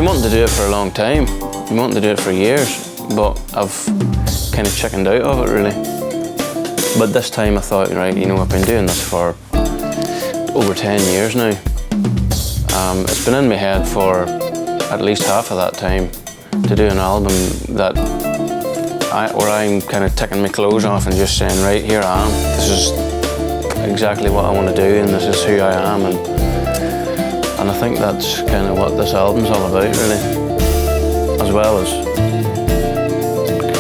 been wanting to do it for a long time. I've been wanting to do it for years, but I've kind of chickened out of it, really. But this time I thought, right, you know, I've been doing this for over 10 years now. It's been in my head for at least half of that time to do an album that where I'm kind of taking my clothes off and just saying, right, here I am. This is exactly what I want to do, and this is who I am. And I think that's kind of what this album's all about, really. As well as,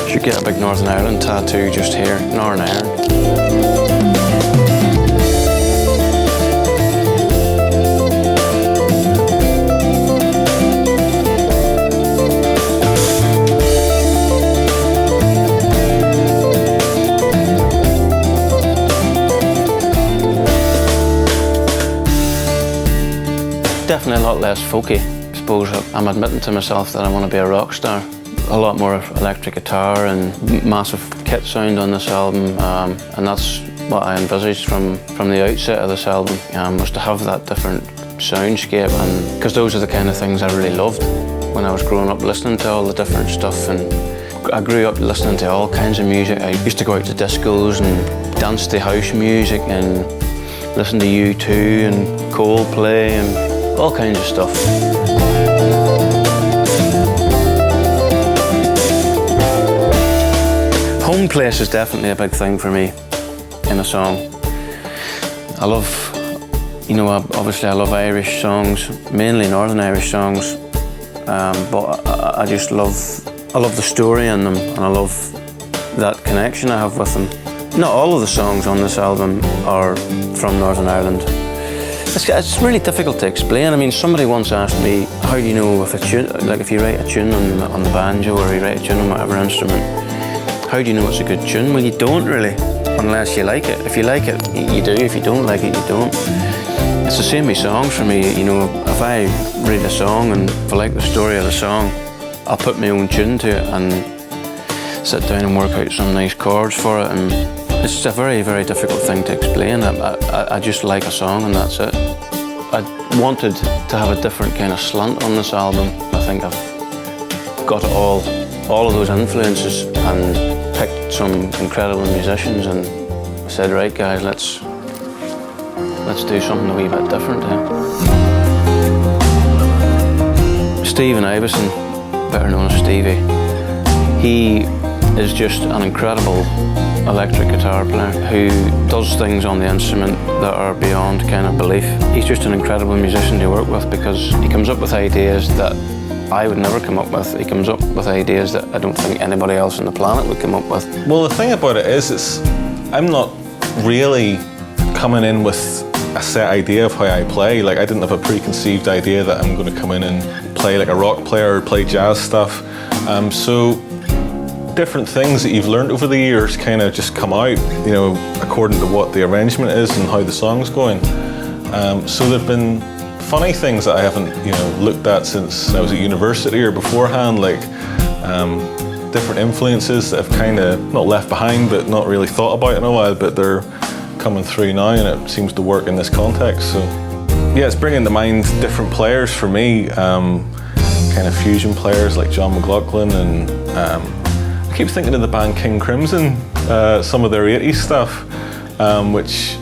you should get a big Northern Ireland tattoo just here, Northern Ireland. Definitely a lot less folky. I suppose I'm admitting to myself that I want to be a rock star. A lot more electric guitar and massive kit sound on this album, and that's what I envisaged from the outset of this album, was to have that different soundscape, and because those are the kind of things I really loved when I was growing up, listening to all the different stuff. And I grew up listening to all kinds of music. I used to go out to discos and dance to house music and listen to U2 and Coldplay and all kinds of stuff. Home place is definitely a big thing for me in a song. I love, you know, obviously I love Irish songs, mainly Northern Irish songs, but I just love the story in them, and I love that connection I have with them. Not all of the songs on this album are from Northern Ireland. It's really difficult to explain. I mean, somebody once asked me, how do you know if a tune, like if you write a tune on the banjo or you write a tune on whatever instrument, how do you know it's a good tune? Well, you don't really, unless you like it. If you like it, you do. If you don't like it, you don't. It's the same with songs for me. You know, if I read a song and if I like the story of the song, I'll put my own tune to it and sit down and work out some nice chords for it. And it's a very, very difficult thing to explain. I just like a song and that's it. I wanted to have a different kind of slant on this album. I think I've got all of those influences and picked some incredible musicians, and I said, right guys, let's do something a wee bit different here. Stephen Iveson, better known as Stevie, he is just an incredible electric guitar player who does things on the instrument that are beyond kind of belief. He's just an incredible musician to work with because he comes up with ideas that I would never come up with. He comes up with ideas that I don't think anybody else on the planet would come up with. Well, the thing about it is I'm not really coming in with a set idea of how I play. Like, I didn't have a preconceived idea that I'm going to come in and play like a rock player or play jazz stuff. So different things that you've learned over the years kind of just come out, you know, according to what the arrangement is and how the song's going. So there've been funny things that I haven't, you know, looked at since I was at university or beforehand, like different influences that I've kind of not left behind but not really thought about in a while, but they're coming through now and it seems to work in this context. So yeah, it's bringing to mind different players for me, kind of fusion players like John McLaughlin, and I keep thinking of the band King Crimson, some of their 80s stuff, which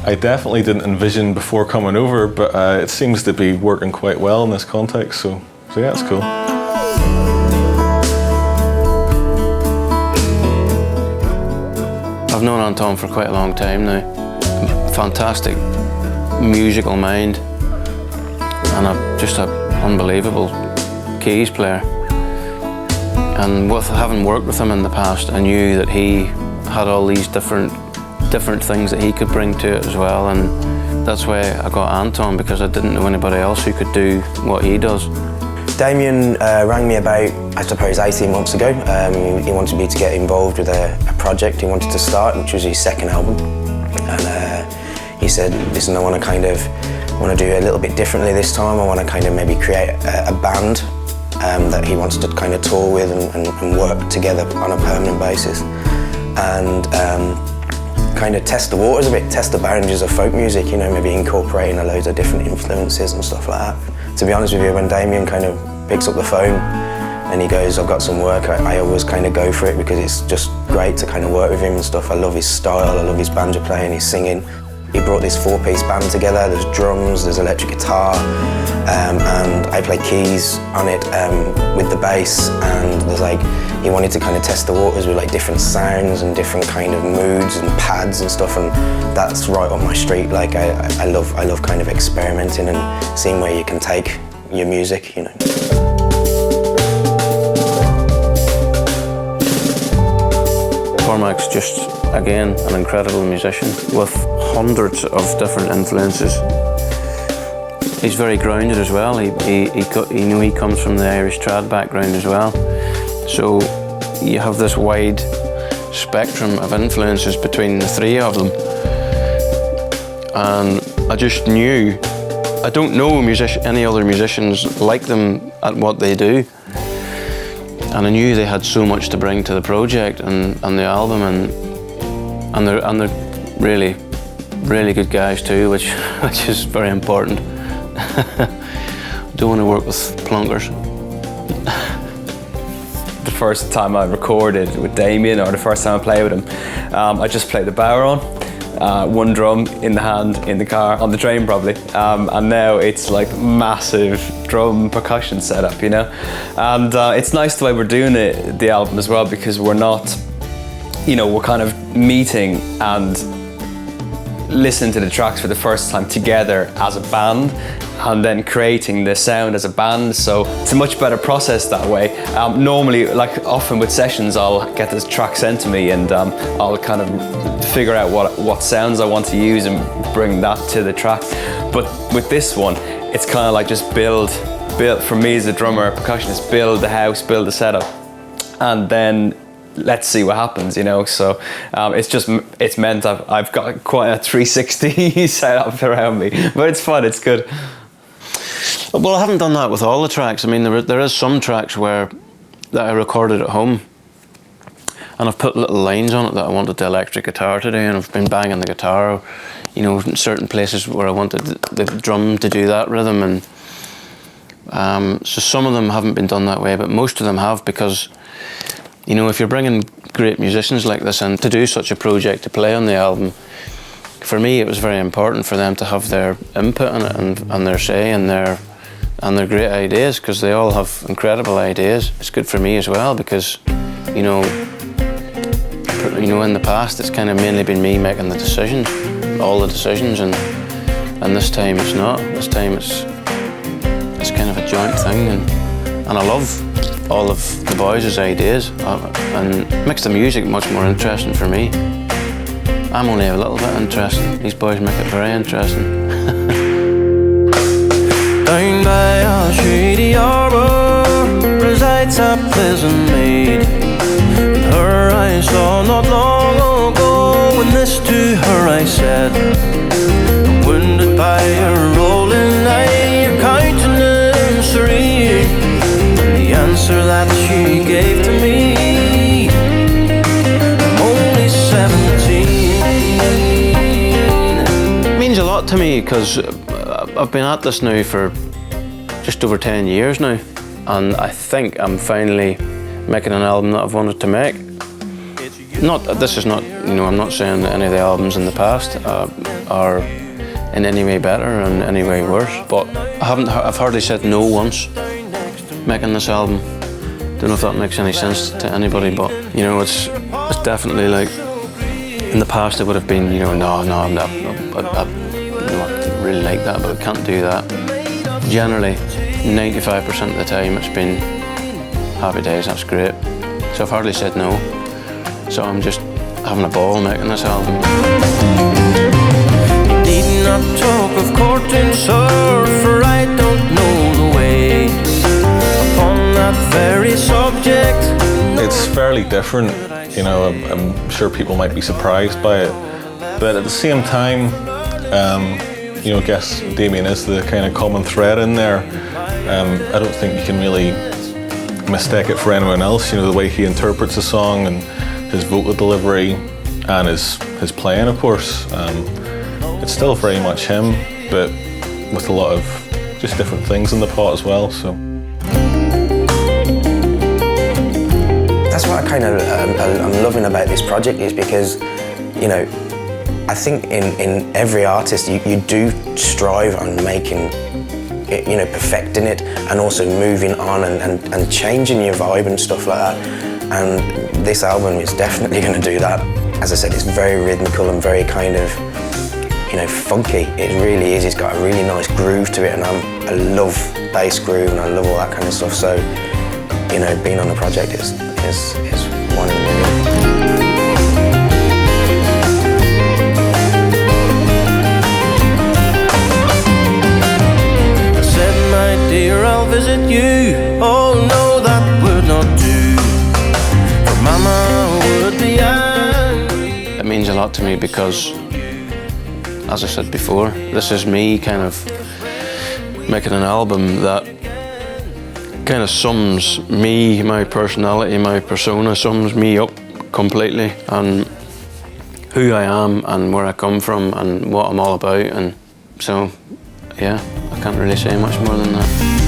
I definitely didn't envision before coming over, but it seems to be working quite well in this context, so yeah, it's cool. I've known Anton for quite a long time now. Fantastic musical mind, and just an unbelievable keys player. And with having worked with him in the past, I knew that he had all these different things that he could bring to it as well, and that's why I got Anton, because I didn't know anybody else who could do what he does. Damien rang me about, I suppose, 18 months ago. He wanted me to get involved with a project he wanted to start, which was his second album. And he said, listen, I want to do a little bit differently this time. I want to kind of maybe create a band that he wants to kind of tour with and work together on a permanent basis. And kind of test the waters a bit, test the boundaries of folk music, you know, maybe incorporating a load of different influences and stuff like that. To be honest with you, when Damien kind of picks up the phone and he goes, I've got some work. I always kind of go for it because it's just great to kind of work with him and stuff. I love his style, I love his banjo playing, his singing. He brought this 4-piece band together. There's drums, there's electric guitar, and I play keys on it with the bass. And there's like, he wanted to kind of test the waters with like different sounds and different kind of moods and pads and stuff. And that's right up my street. Like I love kind of experimenting and seeing where you can take your music, you know. Cormac's just, again, an incredible musician with hundreds of different influences. He's very grounded as well. He comes from the Irish trad background as well. So you have this wide spectrum of influences between the three of them. And I just knew, I don't know any other musicians like them at what they do. And I knew they had so much to bring to the project and the album, and they're really, really good guys too, which is very important. Don't want to work with plunkers. The first time I recorded with Damien, or the first time I played with him, I just played the bodhrán, one drum in the hand, in the car, on the train probably, and now it's like massive drum percussion setup, you know? And it's nice the way we're doing the album as well, because we're not, you know, we're kind of meeting and listening to the tracks for the first time together as a band, and then creating the sound as a band. So it's a much better process that way. Normally, like often with sessions, I'll get this track sent to me and I'll kind of figure out what sounds I want to use and bring that to the track. But with this one, it's kind of like just build, for me as a drummer, a percussionist, build the house, build the setup, and then let's see what happens, you know. So it's meant I've got quite a 360 setup around me, but it's fun, it's good. Well, I haven't done that with all the tracks. I mean, there is some tracks that I recorded at home, and I've put little lines on it that I wanted the electric guitar to do, and I've been banging the guitar, or, you know, in certain places where I wanted the drum to do that rhythm, and so some of them haven't been done that way, but most of them have, because, you know, if you're bringing great musicians like this in to do such a project, to play on the album, for me it was very important for them to have their input in it and their say and their great ideas, because they all have incredible ideas. It's good for me as well, because, you know, in the past it's kind of mainly been me making the decisions, all the decisions, and this time it's not. This time it's kind of a joint thing, and I love all of the boys' ideas, and it makes the music much more interesting for me. I'm only a little bit interesting. These boys make it very interesting. Down by a shady arbor resides a pleasant maid. Her I saw not long ago, and this to her I said, wounded by her rolling eye, your countenance serene, and the answer that she gave to me, I'm only 17. It means a lot to me, because I've been at this now for just over 10 years now, and I think I'm finally making an album that I've wanted to make. This is not, you know, I'm not saying that any of the albums in the past are in any way better or in any way worse, but I've hardly said no once making this album. Don't know if that makes any sense to anybody, but, you know, it's definitely like, in the past it would have been, you know, no, I'm not, I really like that, but I can't do that. Generally, 95% of the time it's been happy days, that's great. So I've hardly said no. So I'm just having a ball making this album. You need not talk of courting, sir, for I don't know the way upon that very subject. It's fairly different, you know. I'm sure people might be surprised by it, but at the same time, you know, I guess Damien is the kind of common thread in there. I don't think you can really mistake it for anyone else, you know, the way he interprets a song and his vocal delivery and his playing, of course. It's still very much him, but with a lot of just different things in the pot as well, so. that's what I kind of I'm loving about this project, is because, you know, I think in every artist you do strive on making it, you know, perfecting it, and also moving on and changing your vibe and stuff like that. And this album is definitely going to do that. As I said, it's very rhythmical and very kind of, you know, funky. It really is. It's got a really nice groove to it, and I love bass groove and I love all that kind of stuff. So, you know, being on the project is one in a million. I said, my dear, I'll visit you. Oh no, that would not do, for Mama would be angry. It means a lot to me because, as I said before, this is me kind of making an album that kind of sums me, my personality, my persona, sums me up completely, and who I am and where I come from and what I'm all about. And so, yeah, I can't really say much more than that.